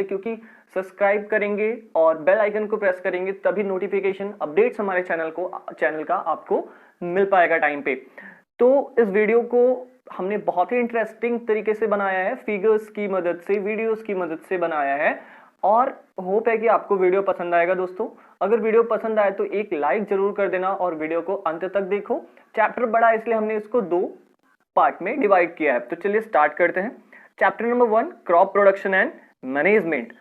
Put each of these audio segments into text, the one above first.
क्योंकि सब्सक्राइब करेंगे और बेल आइकन को प्रेस करेंगे तभी नोटिफिकेशन अपडेट्स हमारे चैनल का आपको मिल पाएगा टाइम पे। तो इस वीडियो को हमने बहुत ही इंटरेस्टिंग तरीके से बनाया है, फिगर्स की मदद से, वीडियोस की मदद से बनाया है और होप है कि आपको वीडियो पसंद आएगा। दोस्तों अगर वीडियो पसंद आए तो एक लाइक जरूर कर देना और वीडियो को अंत तक देखो। चैप्टर बड़ा है इसलिए हमने इसको 2 पार्ट में डिवाइड किया है। तो चलिए स्टार्ट करते हैं। Chapter number 1, crop production and management.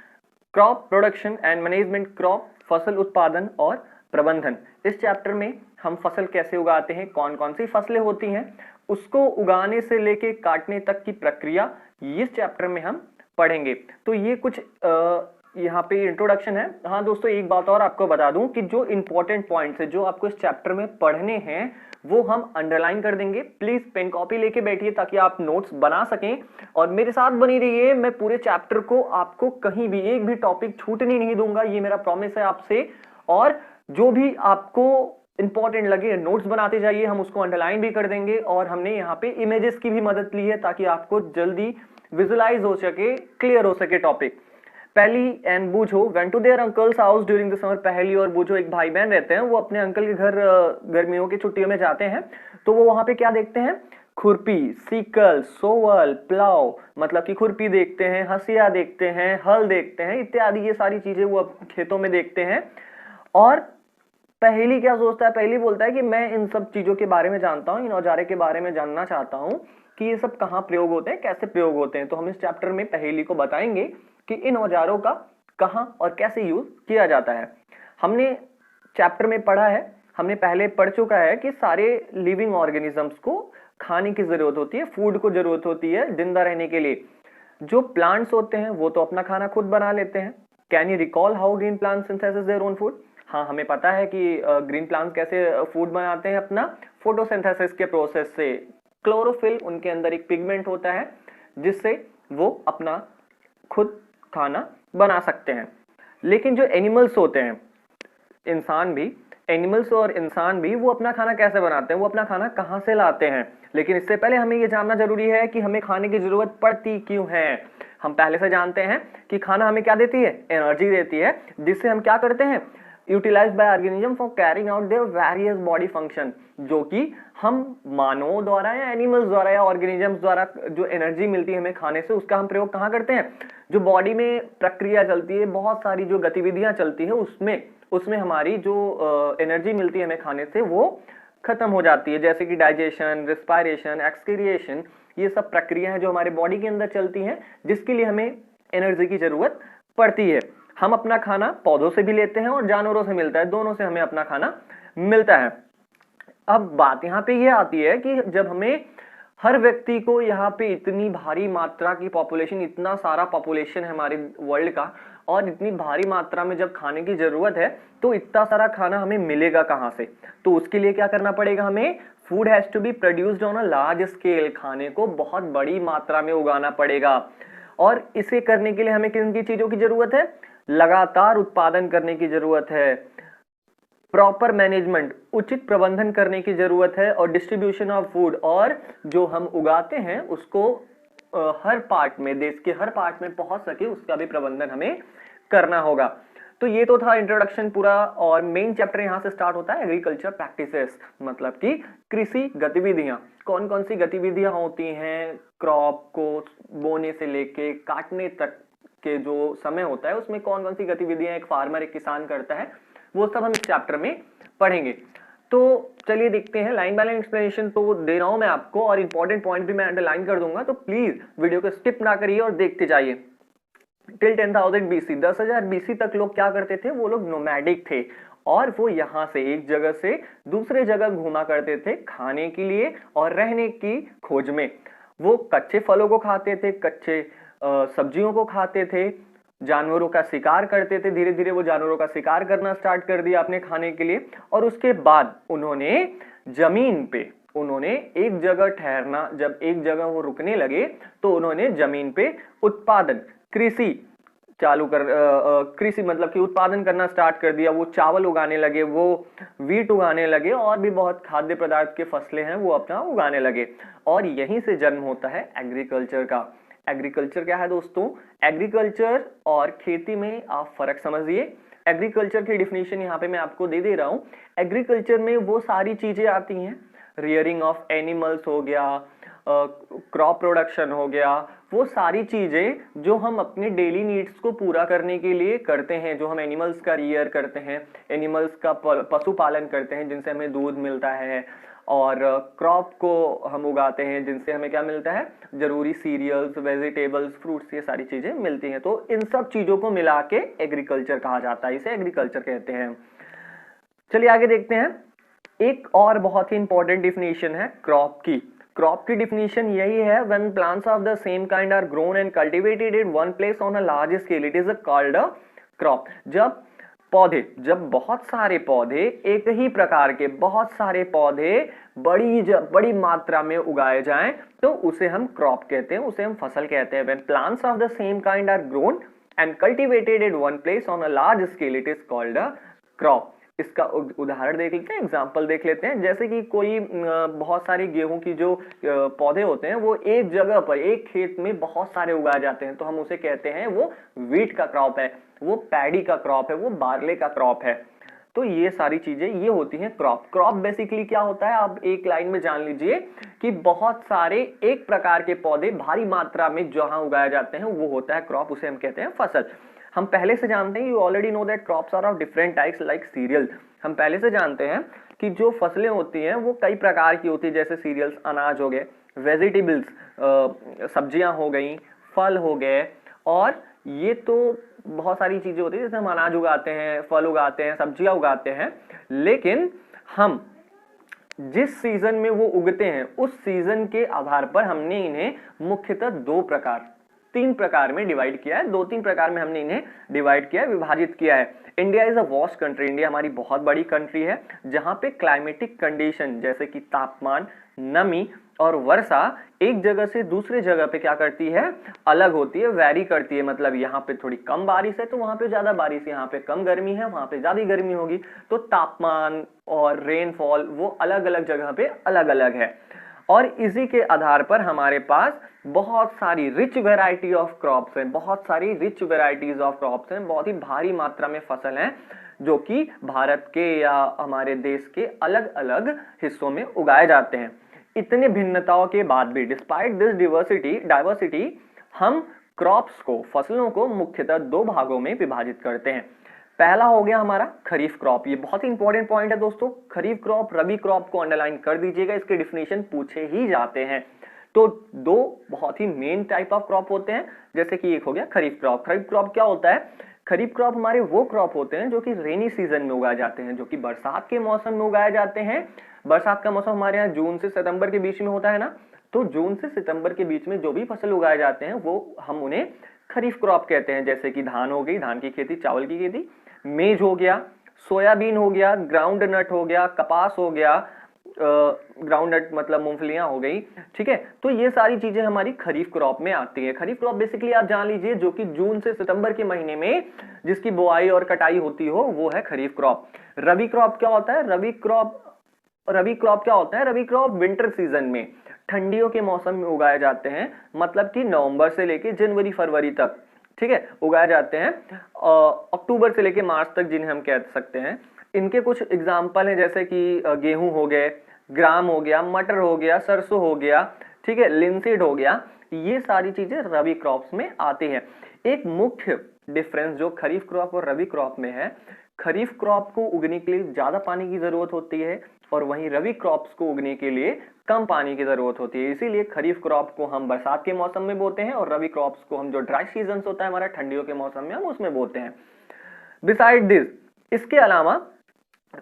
Crop production and management, crop फसल उत्पादन और प्रबंधन। इस चैप्टर में हम फसल कैसे उगाते हैं, कौन कौन सी फसलें होती हैं, उसको उगाने से लेके काटने तक की प्रक्रिया इस चैप्टर में हम पढ़ेंगे। तो ये कुछ यहाँ पे इंट्रोडक्शन है। हाँ दोस्तों, एक बात और आपको बता दूं कि जो इंपॉर्टेंट पॉइंट्स है जो आपको इस चैप्टर में पढ़ने हैं वो हम अंडरलाइन कर देंगे। प्लीज पेन कॉपी लेके बैठिए ताकि आप नोट्स बना सकें और मेरे साथ बनी रहिए। मैं पूरे चैप्टर को आपको कहीं भी एक भी टॉपिक छूटने नहीं दूंगा, ये मेरा प्रॉमिस है आपसे। और जो भी आपको इंपॉर्टेंट लगे नोट्स बनाते जाइए, हम उसको अंडरलाइन भी कर देंगे। और हमने यहाँ पे इमेजेस की भी मदद ली है ताकि आपको जल्दी विजुलाइज हो सके, क्लियर हो सके topic. Paheli and Boojho went to their uncle's house during the summer. Paheli और बूझो एक भाई बहन रहते हैं, वो अपने अंकल के घर गर्मियों की छुट्टियों में जाते हैं। तो वो वहां पे क्या देखते हैं? खुरपी, सीकल, सोवल, प्लाव, मतलब कि खुरपी देखते हैं, हसिया देखते हैं, हल देखते हैं, इत्यादि ये सारी चीजें वो खेतों में देखते हैं। और पहली क्या सोचता है? पहली बोलता है कि मैं इन सब चीजों के बारे में जानता हूँ, इन औजारे के बारे में जानना चाहता हूँ कि ये सब कहाँ प्रयोग होते हैं, कैसे प्रयोग होते हैं। तो हम इस चैप्टर में पहली को बताएंगे कि इन औजारों का कहां और कैसे यूज किया जाता है। हमने चैप्टर में पढ़ा है, हमने पहले पढ़ चुका है कि सारे लिविंग ऑर्गेनिजम्स को खाने की जरूरत होती है, फूड को जरूरत होती है जिंदा रहने के लिए। जो प्लांट्स होते हैं वो तो अपना खाना खुद बना लेते हैं। Can you recall how green plants synthesis their own food? हाँ, हमें पता है कि ग्रीन प्लांट्स कैसे फूड बनाते हैं अपना फोटोसिंथेसिस के प्रोसेस से। क्लोरोफिल, उनके अंदर एक पिगमेंट होता है जिससे वो अपना खुद खाना बना सकते हैं। लेकिन जो एनिमल्स होते हैं, इंसान भी, एनिमल्स और इंसान भी, वो अपना खाना कैसे बनाते हैं, वो अपना खाना कहां से लाते हैं। लेकिन इससे पहले हमें यह जानना जरूरी है कि हमें खाने की जरूरत पड़ती क्यों है। हम पहले से जानते हैं कि खाना हमें क्या देती है? एनर्जी देती है, जिससे हम क्या करते हैं? Utilised by organism for carrying out their various body function. जो कि हम मानवों द्वारा या एनिमल्स द्वारा या ऑर्गेनिजम्स द्वारा जो एनर्जी मिलती है हमें खाने से, उसका हम प्रयोग कहाँ करते हैं? जो बॉडी में प्रक्रिया चलती है, बहुत सारी जो गतिविधियां चलती है, उसमें हमारी जो एनर्जी मिलती है हमें खाने से वो खत्म हो जाती है। जैसे कि डाइजेशन, रेस्पिरेशन, एक्सक्रिएशन, ये सब प्रक्रियाएं जो हमारे बॉडी के अंदर चलती हैं, जिसके लिए हमें एनर्जी की जरूरत पड़ती है। हम अपना खाना पौधों से भी लेते हैं और जानवरों से मिलता है, दोनों से हमें अपना खाना मिलता है। अब बात यहाँ पे ये आती है कि जब हमें हर व्यक्ति को यहाँ पे इतनी भारी मात्रा की पॉपुलेशन, इतना सारा पॉपुलेशन है हमारे वर्ल्ड का, और इतनी भारी मात्रा में जब खाने की जरूरत है तो इतना सारा खाना हमें मिलेगा कहाँ से? तो उसके लिए क्या करना पड़ेगा हमें? Food has to be produced on a large scale. खाने को बहुत बड़ी मात्रा में उगाना पड़ेगा। और इसे करने के लिए हमें किन की चीजों की जरूरत है? लगातार उत्पादन करने की जरूरत है, प्रॉपर मैनेजमेंट, उचित प्रबंधन करने की जरूरत है, और डिस्ट्रीब्यूशन ऑफ फूड, और जो हम उगाते हैं उसको हर पार्ट में, देश के हर पार्ट में पहुंच सके, उसका भी प्रबंधन हमें करना होगा। तो ये तो था इंट्रोडक्शन पूरा। और मेन चैप्टर यहां से स्टार्ट होता है एग्रीकल्चर प्रैक्टिसेस, मतलब कि कृषि गतिविधियां। कौन कौन सी गतिविधियां होती हैं क्रॉप को बोने से लेके काटने तक के जो समय होता है, उसमें कौन कौन सी गतिविधियां एक फार्मर, एक किसान करता है, वो सब हम इस चैप्टर में पढ़ेंगे। तो चलिए देखते हैं। लाइन बाय लाइन एक्सप्लेनेशन तो दे रहा हूं मैं आपको, और इंपॉर्टेंट पॉइंट भी मैं अंडरलाइन कर दूंगा, तो प्लीज वीडियो को स्किप ना करिए और देखते जाइए। टिल 10,000 BC, 10,000 BC तक लोग क्या करते थे? वो लोग नोमैडिक थे और वो यहां से एक जगह से दूसरे जगह घूमा करते थे खाने के लिए और रहने की खोज में। वो कच्चे फलों को खाते थे, कच्चे सब्जियों को खाते थे, जानवरों का शिकार करते थे। धीरे धीरे वो जानवरों का शिकार करना स्टार्ट कर दिया अपने खाने के लिए। और उसके बाद उन्होंने जमीन पे, उन्होंने एक जगह ठहरना, जब एक जगह वो रुकने लगे तो उन्होंने जमीन पे उत्पादन, कृषि चालू कर कृषि मतलब कि उत्पादन करना स्टार्ट कर दिया। वो चावल उगाने लगे, वो वीट उगाने लगे, और भी बहुत खाद्य पदार्थ के फसलें हैं वो अपना उगाने लगे। और यहीं से जन्म होता है एग्रीकल्चर का। एग्रीकल्चर क्या है दोस्तों? एग्रीकल्चर और खेती में आप फर्क समझिए। एग्रीकल्चर की डिफिनेशन यहाँ पे मैं आपको दे रहा हूँ। एग्रीकल्चर में वो सारी चीजें आती हैं, रियरिंग ऑफ एनिमल्स हो गया, क्रॉप प्रोडक्शन हो गया, वो सारी चीजें जो हम अपने डेली नीड्स को पूरा करने के लिए करते हैं, जो हम एनिमल्स का रियर करते हैं, एनिमल्स का पशुपालन करते हैं जिनसे हमें दूध मिलता है, और क्रॉप को हम उगाते हैं जिनसे हमें क्या मिलता है? जरूरी सीरियल्स, वेजिटेबल्स, फ्रूट्स, ये सारी चीजें मिलती हैं। तो इन सब चीजों को मिला के एग्रीकल्चर कहा जाता है, इसे एग्रीकल्चर कहते हैं। चलिए आगे देखते हैं। एक और बहुत ही इंपॉर्टेंट डिफिनेशन है क्रॉप की। क्रॉप की डिफिनेशन यही है, when plants of the same kind are grown and cultivated in one place on a large scale, it is called a crop. जब बहुत सारे पौधे, एक ही प्रकार के बहुत सारे पौधे बड़ी मात्रा में उगाए जाएं तो उसे हम क्रॉप कहते हैं, उसे हम फसल कहते हैं। When plants of the same kind are grown and cultivated in one place on a large scale, it is called a crop. इसका उदाहरण देख लेते हैं, एग्जाम्पल देख लेते हैं। जैसे कि कोई बहुत सारे गेहूं की जो पौधे होते हैं वो एक जगह पर, एक खेत में बहुत सारे उगाए जाते हैं, तो हम उसे कहते हैं वो वीट का क्रॉप है, वो पैडी का क्रॉप है, वो बार्ले का क्रॉप है। तो ये सारी चीजें ये होती हैं क्रॉप। क्रॉप बेसिकली क्या होता है, आप एक लाइन में जान लीजिए कि बहुत सारे एक प्रकार के पौधे भारी मात्रा में जहां उगाए जाते हैं वो होता है क्रॉप, उसे हम कहते हैं फसल। हम पहले से जानते हैं, you already know that crops are of different types like cereal. हम पहले से जानते हैं कि जो फसलें होती हैं वो कई प्रकार की होती है, जैसे सीरियल्स अनाज हो गए, वेजिटेबल्स सब्जियां हो गई, फल हो गए, और ये तो बहुत सारी चीजें होती है जैसे हम अनाज उगाते हैं, फल उगाते हैं, सब्जियां उगाते हैं। लेकिन हम जिस सीजन में वो उगते हैं उस सीजन के आधार पर हमने इन्हें मुख्यतः तीन प्रकार में डिवाइड किया है। 2-3 प्रकार में हमने इन्हें डिवाइड किया है, विभाजित किया है। India is a vast country. India हमारी बहुत बड़ी कंट्री है जहां पे क्लाइमेटिक कंडीशन जैसे कि तापमान, नमी और वर्षा एक जगह से दूसरे जगह पे क्या करती है, अलग होती है, वैरी करती है। मतलब यहाँ पे थोड़ी कम बारिश है तो वहां पे ज्यादा बारिश, यहाँ पे कम गर्मी है वहां पे ज्यादा गर्मी होगी। तो तापमान और रेनफॉल वो अलग अलग जगह पे अलग अलग है, और इसी के आधार पर हमारे पास बहुत सारी रिच वेराइटी ऑफ क्रॉप्स हैं, बहुत सारी रिच वेराइटीज ऑफ क्रॉप्स हैं, बहुत ही भारी मात्रा में फसल हैं जो कि भारत के या हमारे देश के अलग अलग हिस्सों में उगाए जाते हैं। इतने भिन्नताओं के बाद भी, डिस्पाइट दिस डाइवर्सिटी, हम क्रॉप्स को, फसलों को मुख्यतः 2 भागों में विभाजित करते हैं। पहला हो गया हमारा खरीफ क्रॉप। ये बहुत ही इंपॉर्टेंट पॉइंट है दोस्तों। खरीफ क्रॉप, रबी क्रॉप को अंडरलाइन कर दीजिएगा, इसके डिफिनेशन पूछे ही जाते हैं। तो 2 बहुत ही मेन टाइप ऑफ क्रॉप होते हैं, जैसे कि एक हो गया खरीफ क्रॉप। खरीफ क्रॉप क्या होता है? खरीफ क्रॉप हमारे वो क्रॉप होते हैं जो कि रेनी सीजन में उगाए जाते हैं, जो कि बरसात के मौसम में उगाए जाते हैं। बरसात का मौसम हमारे यहाँ जून से सितंबर के बीच में होता है ना, तो जून से सितंबर के बीच में जो भी फसल उगाए जाते हैं वो हम उन्हें खरीफ क्रॉप कहते हैं। जैसे कि धान हो गई, धान की खेती, चावल की खेती, मेज हो गया, सोयाबीन हो गया, ग्राउंड नट हो गया, कपास हो गया, ग्राउंड नट मतलब मूंगफलियां हो गई, ठीक है। तो ये सारी चीजें हमारी खरीफ क्रॉप में आती है। खरीफ क्रॉप बेसिकली आप जान लीजिए जो कि जून से सितंबर के महीने में जिसकी बुआई और कटाई होती हो वो है खरीफ क्रॉप। रबी क्रॉप क्या होता है? रबी क्रॉप क्या होता है? रबी क्रॉप विंटर सीजन में, ठंडियों के मौसम में उगाए जाते हैं, मतलब कि नवंबर से लेके जनवरी फरवरी तक, ठीक है, उगाए जाते हैं। अक्टूबर से लेके मार्च तक जिन्हें हम कह सकते हैं। इनके कुछ एग्जाम्पल हैं जैसे कि गेहूं हो गए, ग्राम हो गया, मटर हो गया, सरसों हो गया, ठीक है, लिंसीड हो गया। ये सारी चीजें रबी क्रॉप्स में आती हैं। एक मुख्य डिफरेंस जो खरीफ क्रॉप और रबी क्रॉप में है, खरीफ क्रॉप को उगने के लिए ज्यादा पानी की जरूरत होती है और वहीं रबी क्रॉप्स को उगने के लिए कम पानी की जरूरत होती है। इसीलिए खरीफ क्रॉप को हम बरसात के मौसम में बोते हैं और रबी क्रॉप्स को हम जो ड्राई सीजन होता है हमारा ठंडियों के मौसम में, हम उसमें बोते हैं। बिसाइड दिस, इसके अलावा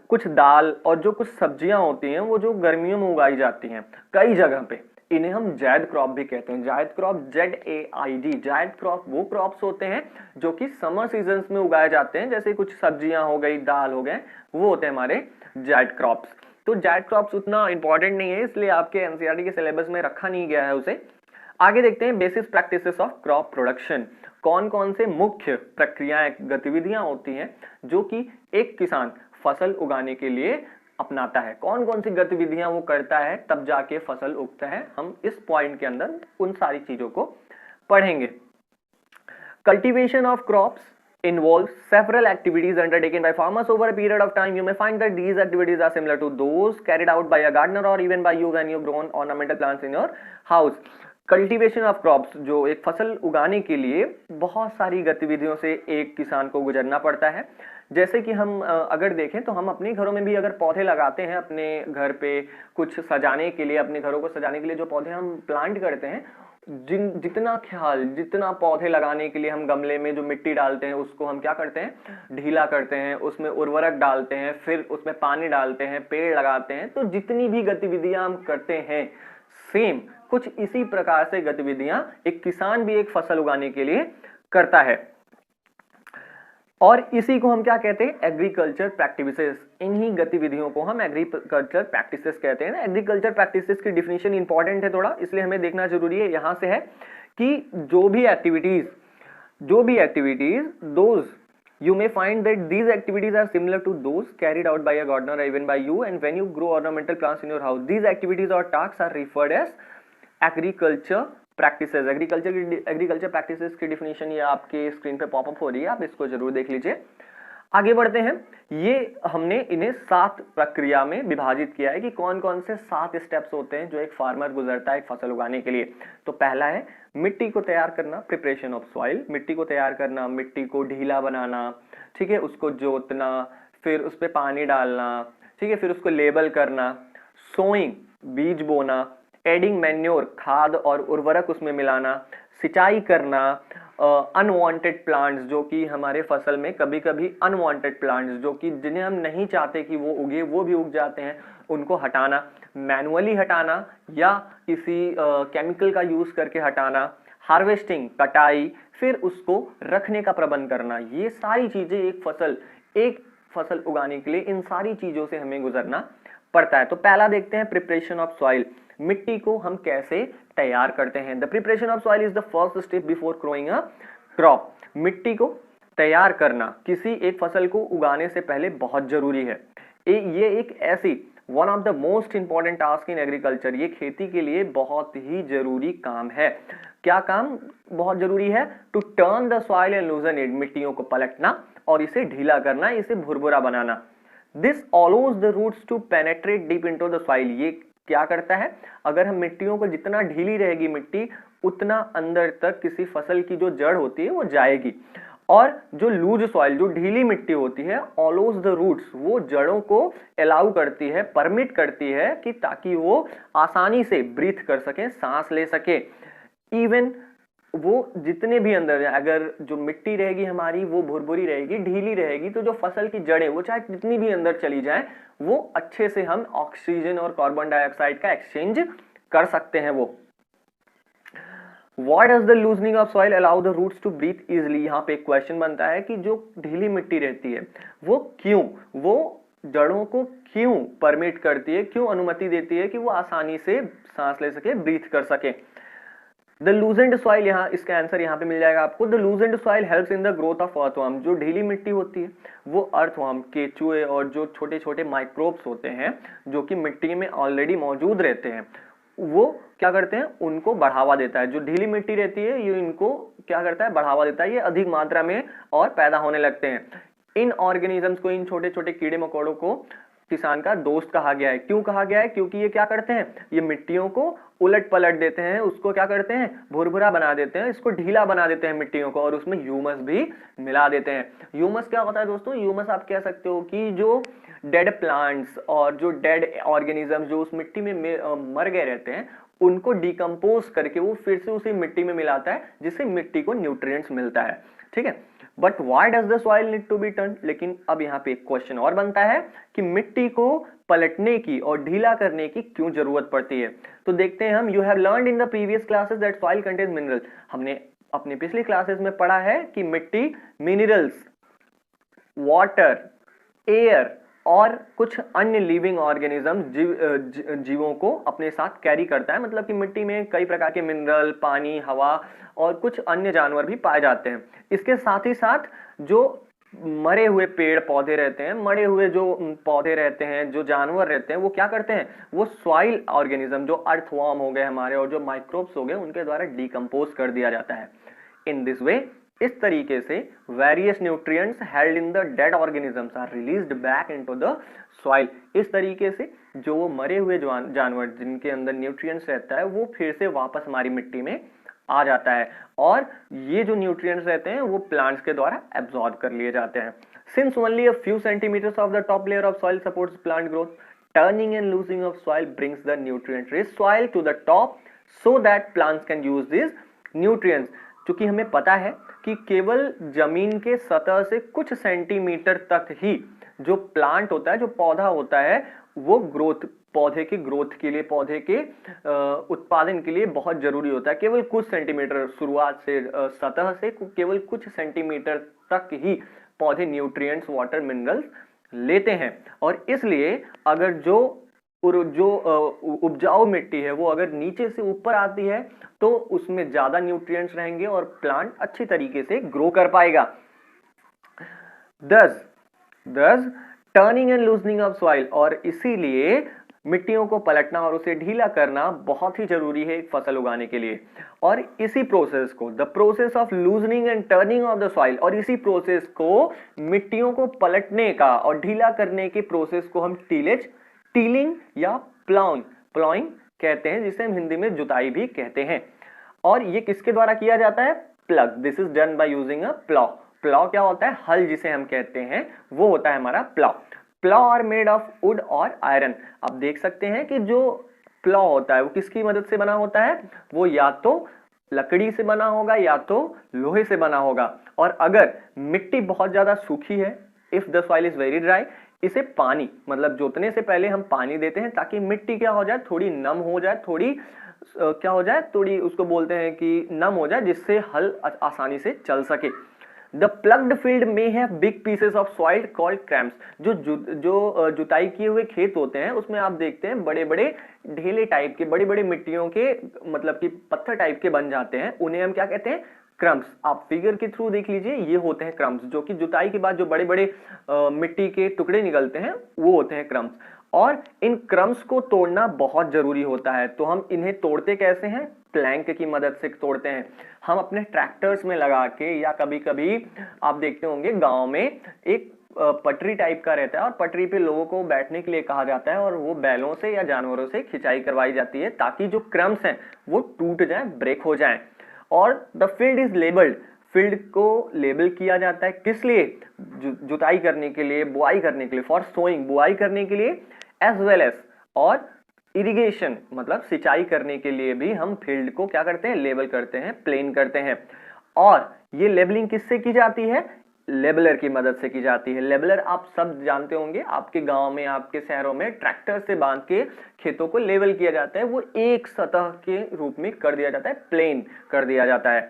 कुछ दाल और जो कुछ सब्जियां होती हैं वो जो गर्मियों में उगाई जाती हैं कई जगह पे, इन्हें हम जायद क्रॉप भी कहते हैं। जायद क्रॉप, ZAID, जायद क्रॉप वो क्रॉप्स होते हैं जो कि समर सीजन्स में उगाए जाते हैं। जैसे कुछ सब्जियां हो गई, दाल हो गए, वो होते हैं हमारे जायद क्रॉप्स। तो जायद क्रॉप्स उतना इंपॉर्टेंट नहीं है, इसलिए आपके एनसीईआरटी के सिलेबस में रखा नहीं गया है उसे। आगे देखते हैं basis practices of crop production. कौन कौन से मुख्य प्रक्रियाएं, गतिविधियां होती हैं जो कि एक किसान फसल उगाने के लिए अपनाता है, कौन कौन सी गतिविधियां वो करता है तब जाके फसल उगता है। हम इस पॉइंट के अंदर उन सारी चीजों को पढ़ेंगे। Cultivation of crops involves several activities undertaken by farmers over a period of time. You may find that these activities are similar to those carried out by a gardener or even by you when you grown ornamental plants in your house. Cultivation of crops, जो एक फसल उगाने के लिए बहुत सारी गतिविधियों से एक किसान को गुजरना पड़ता है। जैसे कि हम अगर देखें तो हम अपने घरों में भी अगर पौधे लगाते हैं, अपने घर पे कुछ सजाने के लिए, अपने घरों को सजाने के लिए जो पौधे हम प्लांट करते हैं, जितना ख्याल, जितना पौधे लगाने के लिए हम गमले में जो मिट्टी डालते हैं उसको हम क्या करते हैं, ढीला करते हैं, उसमें उर्वरक डालते हैं, फिर उसमें पानी डालते हैं, पेड़ लगाते हैं। तो जितनी भी गतिविधियां हम करते हैं, सेम कुछ इसी प्रकार से गतिविधियां एक किसान भी एक फसल उगाने के लिए करता है। और इसी को हम क्या कहते हैं, एग्रीकल्चर प्रैक्टिसेस। इन्हीं गतिविधियों को हम एग्रीकल्चर प्रैक्टिसेस कहते हैं। एग्रीकल्चर प्रैक्टिसेस की डिफिनीशन इंपॉर्टेंट है थोड़ा, इसलिए हमें देखना जरूरी है। यहां से है कि जो भी activities those you may find that these activities are similar to those carried out by a gardener or even by you, and when you grow ornamental plants in your house, these activities or tasks are referred as agriculture practices. Agriculture practices की definition ये आपके screen पे popup हो रही है, आप इसको जरूर देख लीजिए। आगे बढ़ते हैं। ये हमने इन्हें 7 प्रक्रिया में विभाजित किया है कि कौन कौन से 7 स्टेप्स होते हैं जो एक फार्मर गुजरता है एक फसल उगाने के लिए। तो पहला है मिट्टी को तैयार करना, प्रिपरेशन ऑफ सॉइल। मिट्टी को तैयार करना, मिट्टी को ढीला बनाना, ठीक है, उसको जोतना, फिर उस पर पानी डालना, ठीक है, फिर उसको लेबल करना, सोइंग बीज बोना, एडिंग मैन्योर खाद और उर्वरक उसमें मिलाना, सिंचाई करना, अनवांटेड प्लांट्स जो कि हमारे फसल में कभी कभी अनवांटेड प्लांट्स जो कि जिन्हें हम नहीं चाहते कि वो उगे वो भी उग जाते हैं, उनको हटाना, मैनुअली हटाना या किसी केमिकल का यूज करके हटाना, हार्वेस्टिंग कटाई, फिर उसको रखने का प्रबंध करना। ये सारी चीजें एक फसल उगाने के लिए इन सारी चीजों से हमें गुजरना पड़ता है। तो पहला देखते हैं प्रिपरेशन ऑफ सॉइल। मिट्टी को हम कैसे तैयार करते हैं। The preparation of soil is the first step before growing a crop. मिट्टी को तैयार करना किसी एक फसल को उगाने से पहले बहुत जरूरी है। ये एक ऐसी one of the most important task in agriculture, ये खेती के लिए बहुत ही जरूरी काम है। क्या काम बहुत जरूरी है? To turn the soil and loosen it, मिट्टियों को पलटना और इसे ढीला करना, इसे भुरभुरा बनाना। This allows the roots to penetrate deep into the soil. ये क्या करता है, अगर हम मिट्टियों को जितना ढीली रहेगी मिट्टी उतना अंदर तक किसी फसल की जो जड़ होती है वो जाएगी। और जो लूज सॉइल, जो ढीली मिट्टी होती है, अलाउज द रूट्स, वो जड़ों को अलाउ करती है, परमिट करती है कि ताकि वो आसानी से ब्रीथ कर सके, सांस ले सके। इवन वो जितने भी अंदर, अगर जो मिट्टी रहेगी हमारी वो भुरभुरी रहेगी, ढीली रहेगी, तो जो फसल की जड़ें वो चाहे जितनी भी अंदर चली जाए वो अच्छे से हम ऑक्सीजन और कार्बन डाइऑक्साइड का एक्सचेंज कर सकते हैं। वो Why does the loosening of soil allow the roots to breathe easily? यहाँ पे एक क्वेश्चन बनता है कि जो ढीली मिट्टी रहती है वो क्यों, वो जड़ों को क्यों परमिट करती है, क्यों अनुमति देती है कि वो आसानी से सांस ले सके, ब्रीथ कर सके। द लूजेंड सॉइल, यहाँ इसका आंसर यहाँ पे मिल जाएगा आपको। The loosened soil helps in the growth of earthworm. जो ढीली मिट्टी होती है वो अर्थवर्म, केचुए और जो छोटे छोटे माइक्रोब्स होते हैं जो कि मिट्टी में ऑलरेडी मौजूद रहते हैं, वो क्या करते हैं, उनको बढ़ावा देता है। जो ढीली मिट्टी रहती है ये इनको क्या करता है, बढ़ावा देता है, ये अधिक मात्रा में और पैदा होने लगते हैं। इन ऑर्गेनिजम्स को, इन छोटे छोटे कीड़े मकोड़ों को किसान का दोस्त कहा गया है। क्यों कहा गया है? क्योंकि ये क्या करते हैं, ये मिट्टियों को उलट पलट देते हैं, उसको क्या करते हैं, भुरभुरा बना देते हैं, इसको ढीला बना देते हैं मिट्टियों को, और उसमें ह्यूमस भी मिला देते हैं। ह्यूमस क्या होता है दोस्तों? ह्यूमस आप कह सकते हो कि जो डेड प्लांट्स और जो डेड ऑर्गेनिजम्स जो उस मिट्टी में मर गए रहते हैं उनको डिकम्पोज करके वो फिर से उसी मिट्टी में मिलाता है, जिससे मिट्टी को न्यूट्रिएंट्स मिलता है। ठीक है, but why does the soil need to be turn? लेकिन अब यहाँ पे एक क्वेश्चन और बनता है कि मिट्टी को पलटने की और ढीला करने की क्यों जरूरत पड़ती है। तो देखते हैं हम। You have learned in the previous classes that soil contains mineral. हमने अपनी पिछली क्लासेस में पढ़ा है कि मिट्टी मिनरल्स, वाटर, एयर और कुछ अन्य लिविंग ऑर्गेनिज्म जीवों को अपने साथ कैरी करता है। मतलब कि मिट्टी में कई प्रकार के मिनरल, पानी, हवा और कुछ अन्य जानवर भी पाए जाते हैं। इसके साथ ही साथ जो मरे हुए पेड़ पौधे रहते हैं, मरे हुए जो पौधे रहते हैं, जो जानवर रहते हैं, वो क्या करते हैं, वो सॉइल ऑर्गेनिज्म जो अर्थवर्म हो गए हमारे और जो माइक्रोब्स हो गए उनके द्वारा डिकम्पोज कर दिया जाता है। इन दिस वे, इस तरीके से various nutrients held in the dead organisms are released back into the soil. इस तरीके से जो वो मरे हुए जानवर जिनके अंदर न्यूट्रिएंट्स रहता है वो फिर से वापस हमारी मिट्टी में आ जाता है और ये जो न्यूट्रिएंट्स रहते हैं वो प्लांट्स के द्वारा एब्जॉर्ब कर लिए जाते हैं। Since only a few centimetres of the top layer of soil supports plant growth, turning and loosing of soil brings the nutrient rich soil to the top so that plants can use this nutrients. क्योंकि हमें पता है कि केवल जमीन के सतह से कुछ सेंटीमीटर तक ही जो प्लांट होता है, जो पौधा होता है, वो ग्रोथ, पौधे के ग्रोथ के लिए, पौधे के उत्पादन के लिए बहुत जरूरी होता है। केवल कुछ सेंटीमीटर शुरुआत से, सतह से केवल कुछ सेंटीमीटर तक ही पौधे न्यूट्रिएंट्स, वाटर, मिनरल्स लेते हैं। और इसलिए अगर जो उपजाऊ मिट्टी है वो अगर नीचे से ऊपर आती है तो उसमें ज्यादा न्यूट्रिएंट्स रहेंगे और प्लांट अच्छी तरीके से ग्रो कर पाएगा। दस turning and loosening of soil, और इसीलिए मिट्टियों को पलटना और उसे ढीला करना बहुत ही जरूरी है एक फसल उगाने के लिए। और इसी प्रोसेस को, the process of loosening and turning of the soil, और इसी प्रोसेस को, मिट्टियों को पलटने का और ढीला करने के प्रोसेस को हम टीलेज, टीलिंग या प्लॉइंग कहते हैं, जिसे हम हिंदी में जुताई भी कहते हैं। और ये किसके द्वारा किया जाता है, plug. This is done by using a plough. Plough क्या होता है, हल जिसे हम कहते हैं, वो होता है हमारा plough. Plough are made of wood और आयरन। आप देख सकते हैं कि जो प्लॉ होता है वो किसकी मदद से बना होता है, वो या तो लकड़ी से बना होगा या तो लोहे से बना होगा। और अगर मिट्टी बहुत ज्यादा सूखी है, if the soil is very dry, इसे पानी, मतलब जोतने से पहले हम पानी देते हैं ताकि मिट्टी क्या हो जाए, थोड़ी नम हो जाए, थोड़ी क्या हो जाए, थोड़ी उसको बोलते हैं कि नम हो जाए, जिससे हल आसानी से चल सके। द प्लग्ड फील्ड में है big pieces of soil called cramps. जो जुताई किए हुए खेत होते हैं उसमें आप देखते हैं बड़े बड़े ढेले टाइप के, बड़ी बड़ी मिट्टियों के, मतलब कि पत्थर टाइप के बन जाते हैं, उन्हें हम क्या कहते हैं, क्रम्स। आप फिगर के थ्रू देख लीजिए, ये होते हैं क्रम्स, जो कि जुताई के बाद जो बड़े बड़े मिट्टी के टुकड़े निकलते हैं वो होते हैं क्रम्स। और इन क्रम्स को तोड़ना बहुत जरूरी होता है। तो हम इन्हें तोड़ते कैसे हैं, प्लैंक की मदद से तोड़ते हैं। हम अपने ट्रैक्टर्स में लगा के, या कभी कभी आप देखते होंगे गांव में एक पटरी टाइप का रहता है और पटरी पे लोगों को बैठने के लिए कहा जाता है और वो बैलों से या जानवरों से खिंचाई करवाई जाती है ताकि जो क्रम्स हैं वो टूट जाए, ब्रेक हो जाए। और the field is labelled, field को लेबल किया जाता है किस लिए, जुताई करने के लिए, बुआई करने के लिए, फॉर सोइंग, बुआई करने के लिए, एज वेल एज, और इरिगेशन मतलब सिंचाई करने के लिए भी हम फील्ड को क्या करते हैं, लेबल करते हैं, प्लेन करते हैं। और ये लेबलिंग किससे की जाती है, लेबलर की मदद से की जाती है। लेबलर आप सब जानते होंगे, आपके गांव में, आपके शहरों में ट्रैक्टर से बांध के खेतों को लेवल किया जाता है, वो एक सतह के रूप में कर दिया जाता है, प्लेन कर दिया जाता है।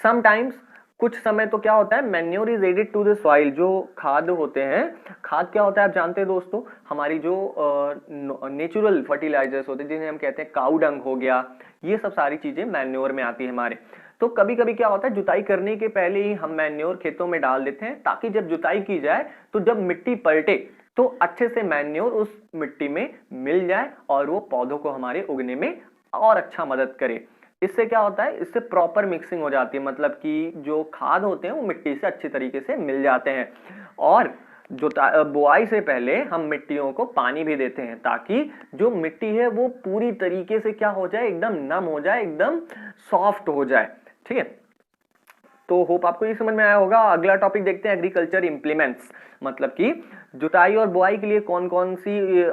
समटाइम्स, कुछ समय तो क्या होता है, manure is added to the soil. जो खाद होते हैं, खाद क्या होता है आप जानते हैं दोस्तों, हमारी जो नेचुरल फर्टिलाइजर्स होते हैं जिन्हें हम कहते हैं काऊ डंग हो गया, ये सब सारी चीजें मैन्योर में आती है हमारे। तो कभी कभी क्या होता है, जुताई करने के पहले ही हम मैन्योर खेतों में डाल देते हैं ताकि जब जुताई की जाए तो जब मिट्टी पलटे तो अच्छे से मैन्योर उस मिट्टी में मिल जाए और वो पौधों को हमारे उगने में और अच्छा मदद करे। इससे क्या होता है, इससे प्रॉपर मिक्सिंग हो जाती है, मतलब कि जो खाद होते हैं वो मिट्टी से अच्छी तरीके से मिल जाते हैं। और जो बुआई से पहले हम मिट्टियों को पानी भी देते हैं ताकि जो मिट्टी है वो पूरी तरीके से क्या हो जाए, एकदम नम हो जाए, एकदम सॉफ्ट हो जाए। ठीक है, तो होप आपको ये समझ में आया होगा। अगला टॉपिक देखते हैं, एग्रीकल्चर इंप्लीमेंट्स, मतलब कि जुताई और बुआई के लिए कौन कौन सी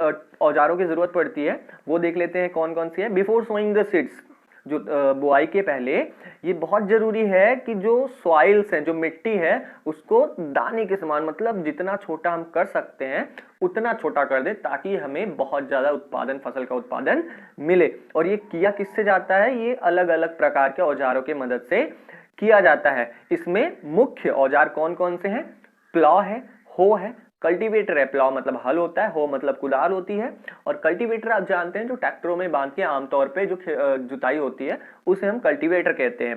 औजारों की जरूरत पड़ती है वो देख लेते हैं, कौन कौन सी है। बिफोर सोइंग द सीड्स, जो बुआई के पहले ये बहुत जरूरी है कि जो सॉइल्स हैं, जो मिट्टी है, उसको दाने के समान, मतलब जितना छोटा हम कर सकते हैं उतना छोटा कर दे ताकि हमें बहुत ज्यादा उत्पादन, फसल का उत्पादन मिले। और ये किया किससे जाता है, ये अलग अलग प्रकार के औजारों की मदद से किया जाता है। इसमें मुख्य औजार कौन कौन से हैं, प्लॉ है, हो है, कल्टीवेटर है। प्लॉ मतलब हल होता है, हो मतलब कुदाल होती है, और कल्टीवेटर आप जानते हैं जो ट्रैक्टरों में बांध के आमतौर पे जो जुताई होती है उसे हम कल्टीवेटर कहते हैं।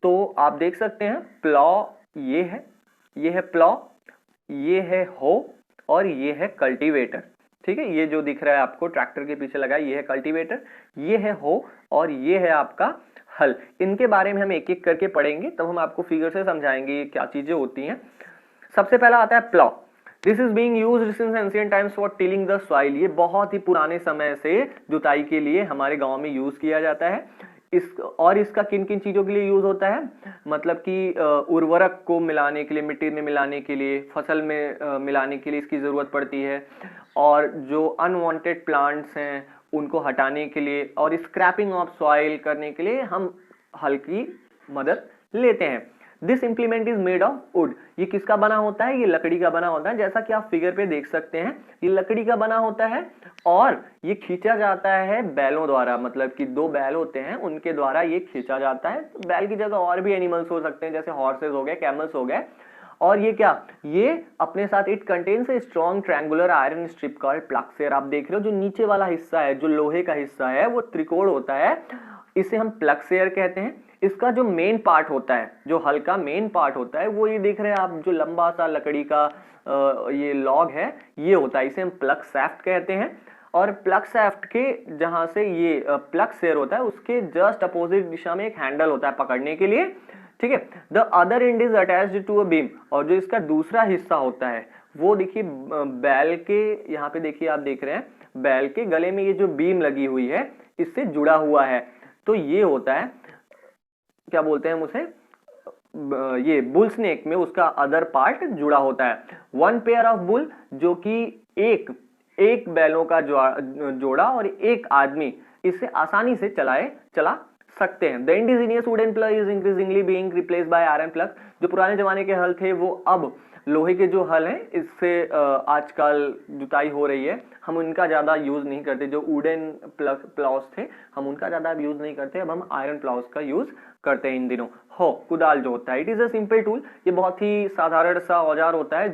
तो आप देख सकते हैं प्लॉ ये है प्लॉ, ये है हो और ये है कल्टीवेटर। ठीक है, ये जो दिख रहा है आपको ट्रैक्टर के पीछे लगा है, ये है कल्टीवेटर, ये है हो और ये है आपका हल। इनके बारे में हम एक एक करके पढ़ेंगे, तब हम आपको फिगर से समझाएंगे ये क्या चीजें होती हैं। सबसे पहला आता है plough. This is being used since ancient times for tilling the soil. ये बहुत ही पुराने समय से जुताई के लिए हमारे गांव में यूज किया जाता है। इसका किन किन चीजों के लिए यूज होता है, मतलब कि उर्वरक को मिलाने के लिए, मिट्टी में मिलाने के लिए, फसल में मिलाने के लिए इसकी जरूरत पड़ती है, और जो अनवांटेड प्लांट्स हैं उनको हटाने के लिए, और स्क्रैपिंग ऑफ सॉइल करने के लिए हम हल की मदद लेते हैं। This implement is made of would. ये किसका बना होता है, ये लकड़ी का बना होता है। जैसा कि आप फिगर पे देख सकते हैं, ये लकड़ी का बना होता है और ये खींचा जाता है बैलों द्वारा, मतलब कि 2 बैल होते हैं उनके द्वारा ये खींचा जाता है। बैल की जगह और भी एनिमल्स हो सकते हैं, जैसे हॉर्सेस हो गए, कैमल्स हो गए। और ये क्या, ये अपने साथ it contains a strong triangular iron strip called ploughshare. आप देख रहे हो जो नीचे वाला हिस्सा है, जो लोहे का हिस्सा है, वो त्रिकोण होता है, इसे हम प्लक्सेर कहते हैं। इसका जो मेन पार्ट होता है, जो हल का मेन पार्ट होता है, वो ये देख रहे हैं आप, जो लंबा सा लकड़ी का ये लॉग है, ये होता है, इसे हम प्लग सैफ्ट कहते हैं। और प्लग सैफ्ट के जहां से ये प्लग सेयर होता है, उसके जस्ट अपोजिट दिशा में एक हैंडल होता है पकड़ने के लिए। ठीक है, the other end is attached to a beam. और जो इसका दूसरा हिस्सा होता है वो देखिए बैल के, यहाँ पे देखिए आप देख रहे हैं बैल के गले में ये जो बीम लगी हुई है इससे जुड़ा हुआ है। तो ये होता है, क्या बोलते हैं उसे, ये बुल स्नेक में उसका अदर पार्ट जुड़ा होता है। 1 पेयर ऑफ बुल, जो कि एक बैलों का जोड़ा और एक आदमी इसे आसानी से चला सकते हैं। The indigenous wooden plug is increasingly being replaced by iron plug. जो पुराने जमाने के हल थे वो अब लोहे के जो हल हैं इससे आजकल जुताई हो रही है, हम उनका ज्यादा यूज नहीं करते। जो वुडन प्लाउज थे हम उनका ज्यादा यूज नहीं करते, अब हम आयरन प्लाउज का यूज करते हैं इन दिनों। हो कुदाल जो होता है, it is a simple tool. ये बहुत ही साधारण सा औजार होता है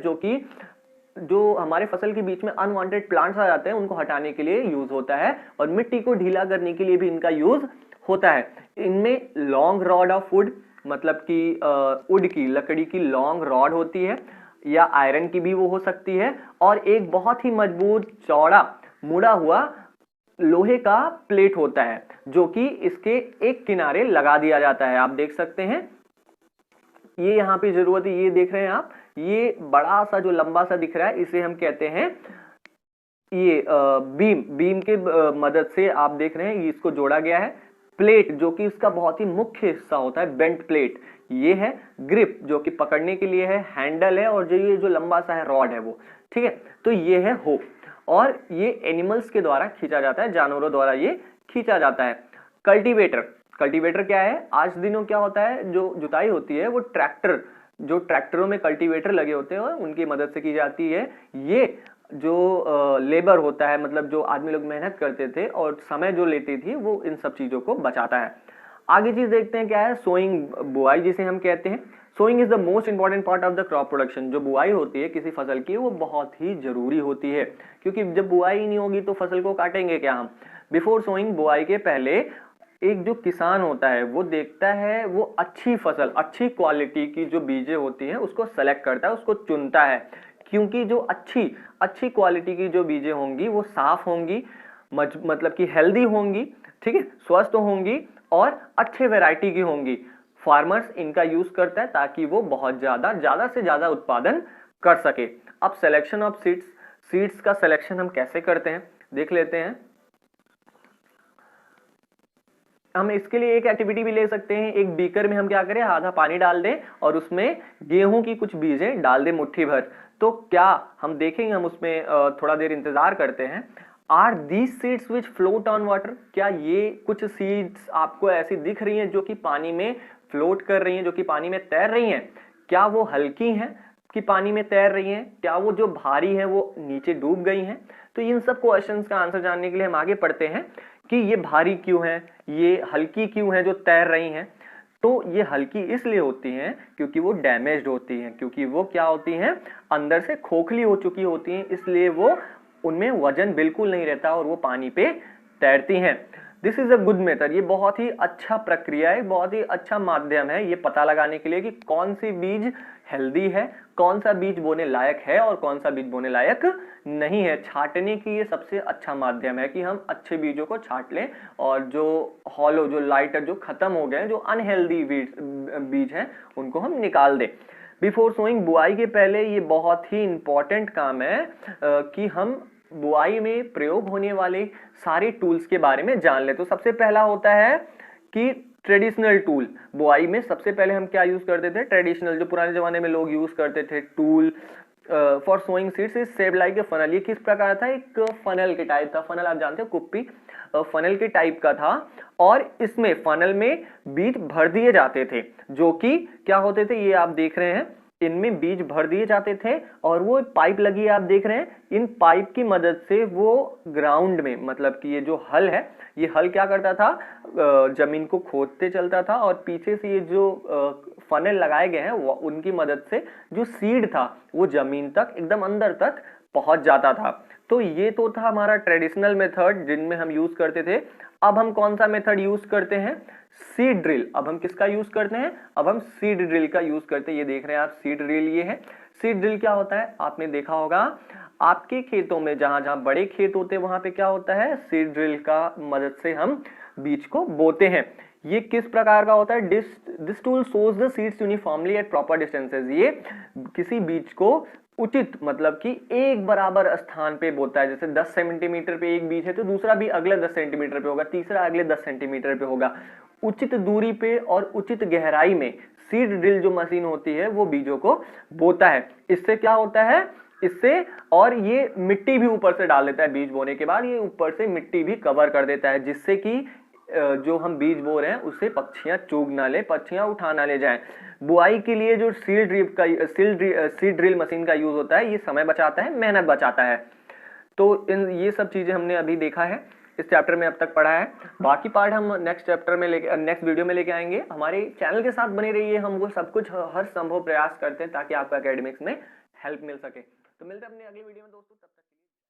जो हमारे फसल के बीच में अनवांटेड प्लांट्स आ जाते हैं उनको हटाने के लिए यूज होता है, और मिट्टी को ढीला करने के लिए भी इनका यूज होता है। इनमें लॉन्ग रॉड ऑफ वुड, मतलब कि वुड की, लकड़ी की लॉन्ग रॉड होती है, या आयरन की भी वो हो सकती है, और एक बहुत ही मजबूत चौड़ा मुड़ा हुआ लोहे का प्लेट होता है जो कि इसके एक किनारे लगा दिया जाता है। आप देख सकते हैं ये यहाँ पे जरूरत है, ये देख रहे हैं आप, ये बड़ा सा जो लंबा सा दिख रहा है इसे हम कहते हैं ये बीम के मदद से आप देख रहे हैं इसको जोड़ा गया है। प्लेट जो कि इसका बहुत ही मुख्य हिस्सा होता है, बेंट प्लेट, ये है। ग्रिप जो कि पकड़ने के लिए है, हैंडल है, और ये जो लंबा सा है रॉड है वो। ठीक है, तो ये है हो, और ये एनिमल्स के द्वारा खींचा जाता है, जानवरों द्वारा ये खींचा जाता है। कल्टीवेटर क्या है, आज दिनों क्या होता है, जो जुताई होती है वो जो ट्रैक्टरों में कल्टीवेटर लगे होते हैं उनकी मदद से की जाती है। ये जो लेबर होता है, मतलब जो आदमी लोग मेहनत करते थे और समय जो लेती थी, वो इन सब चीजों को बचाता है। आगे चीज देखते हैं क्या है, सोइंग, बुआई जिसे हम कहते हैं। Sowing is the most important part of the crop production. जो बुआई होती है किसी फसल की वो बहुत ही जरूरी होती है, क्योंकि जब बुआई नहीं होगी तो फसल को काटेंगे क्या हम। बिफोर सोइंग, बुआई के पहले एक जो किसान होता है वो देखता है, वो अच्छी फसल, अच्छी क्वालिटी की जो बीजें होती हैं उसको सेलेक्ट करता है, उसको चुनता है, क्योंकि जो अच्छी क्वालिटी की जो बीजें होंगी वो साफ होंगी, मतलब कि हेल्दी होंगी, ठीक है, स्वस्थ होंगी और अच्छे वैरायटी की होंगी। फार्मर्स इनका यूज करता है ताकि वो बहुत ज्यादा से ज्यादा उत्पादन कर सके। अब सिलेक्शन ऑफ सीड्स का सिलेक्शन हम कैसे करते हैं देख लेते हैं। हम इसके लिए एक एक्टिविटी भी ले सकते हैं। एक बीकर में हम क्या करें, आधा पानी डाल दें और उसमें गेहूं की कुछ बीजें डाल दें मुट्ठी भर। तो क्या हम देखेंगे, हम उसमें थोड़ा देर इंतजार करते हैं। Are these seeds which float on water, क्या ये कुछ सीड्स आपको ऐसी दिख रही हैं जो कि पानी में फ्लोट कर रही हैं, जो कि पानी में तैर रही हैं? क्या वो हल्की हैं कि पानी में तैर रही हैं? क्या वो जो भारी हैं वो नीचे डूब गई हैं? तो इन सब क्वेश्चंस का आंसर जानने के लिए हम आगे पढ़ते हैं कि ये भारी क्यों है, ये हल्की क्यों है जो तैर रही हैं। तो ये हल्की इसलिए होती हैं क्योंकि वो डैमेज्ड होती हैं, क्योंकि वो क्या होती हैं, अंदर से खोखली हो चुकी होती हैं, इसलिए वो उनमें वजन बिल्कुल नहीं रहता और वो पानी पे तैरती हैं। This is a good method. ये बहुत ही अच्छा प्रक्रिया है, बहुत ही अच्छा माध्यम है ये पता लगाने के लिए कि कौन सी बीज हेल्दी है, कौन सा बीज बोने लायक है और कौन सा बीज बोने लायक नहीं है। छांटने की ये सबसे अच्छा माध्यम है कि हम अच्छे बीजों को छांट लें और जो हॉलो, जो लाइटर, जो खत्म हो गए, जो अनहेल्दी बीज हैं उनको हम निकाल दें। बिफोर सोइंग, बुआई के पहले ये बहुत ही इंपॉर्टेंट काम है कि हम बुआई में प्रयोग होने वाले सारे टूल्स के बारे में जान ले। तो सबसे पहला होता है कि ट्रेडिशनल टूल। बुआई में सबसे पहले हम क्या यूज करते थे? ट्रेडिशनल, जो पुराने जमाने में लोग यूज करते थे tool for sowing seeds is shaped like a funnel. ये किस प्रकार था? एक फनल के टाइप था। फनल आप जानते हो, कुप्पी, फनल के टाइप का था और इसमें फनल में बीज भर दिए जाते थे, जो कि क्या होते थे, ये आप देख रहे हैं, इनमें बीज भर दिए जाते थे और वो पाइप लगी है, आप देख रहे हैं। इन पाइप की मदद से वो ग्राउंड में, मतलब कि ये जो हल है, ये हल क्या करता था? जमीन को खोदते चलता था और पीछे से ये जो फनल लगाए गए हैं उनकी मदद से जो सीड था वो जमीन तक, एकदम अंदर तक पहुंच जाता था। तो ये तो था हमारा ट्रेडिशनल मेथड जिनमें हम यूज करते थे। अब हम कौन सा मेथड यूज करते हैं? Seed drill. अब हम किसका यूज करते हैं? अब हम सीड ड्रिल का यूज करते हैं। ये देख रहे हैं आप, सीड ड्रिल ये है। सीड ड्रिल क्या होता है? आपने देखा होगा आपके खेतों में, जहां जहां बड़े खेत होते हैं वहां पे क्या होता है? सीड ड्रिल का मदद से हम बीज को बोते हैं। ये किस प्रकार का होता है? This tool shows the seeds uniformly eight proper distances. ये किसी बीज को उचित, मतलब कि एक बराबर स्थान पे बोता है। जैसे 10 सेंटीमीटर पे एक बीज है तो दूसरा भी अगले 10 सेंटीमीटर पे होगा, तीसरा अगले 10 सेंटीमीटर पे होगा। उचित दूरी पे और उचित गहराई में सीड ड्रिल जो मशीन होती है वो बीजों को बोता है। इससे क्या होता है? इससे, और ये मिट्टी भी ऊपर से डाल देता है। बीज बोने के बाद ये ऊपर से मिट्टी भी कवर कर देता है, जिससे कि जो हम बीज बो रहे हैं उससे पक्षियां चूग ना ले, पक्षियां उठा ना ले जाएं। बुआई के लिए जो सीड ड्रिल मशीन का यूज होता है, ये समय बचाता है, मेहनत बचाता है। तो ये सब चीजें हमने अभी देखा है, इस चैप्टर में अब तक पढ़ा है। बाकी पार्ट हम नेक्स्ट चैप्टर में नेक्स्ट वीडियो में लेके आएंगे। हमारे चैनल के साथ बने रहिए, हम वो सब कुछ हर संभव प्रयास करते हैं ताकि आपको एकेडमिक्स में हेल्प मिल सके। तो मिलते हैं अपने अगली वीडियो में दोस्तों, तब तक।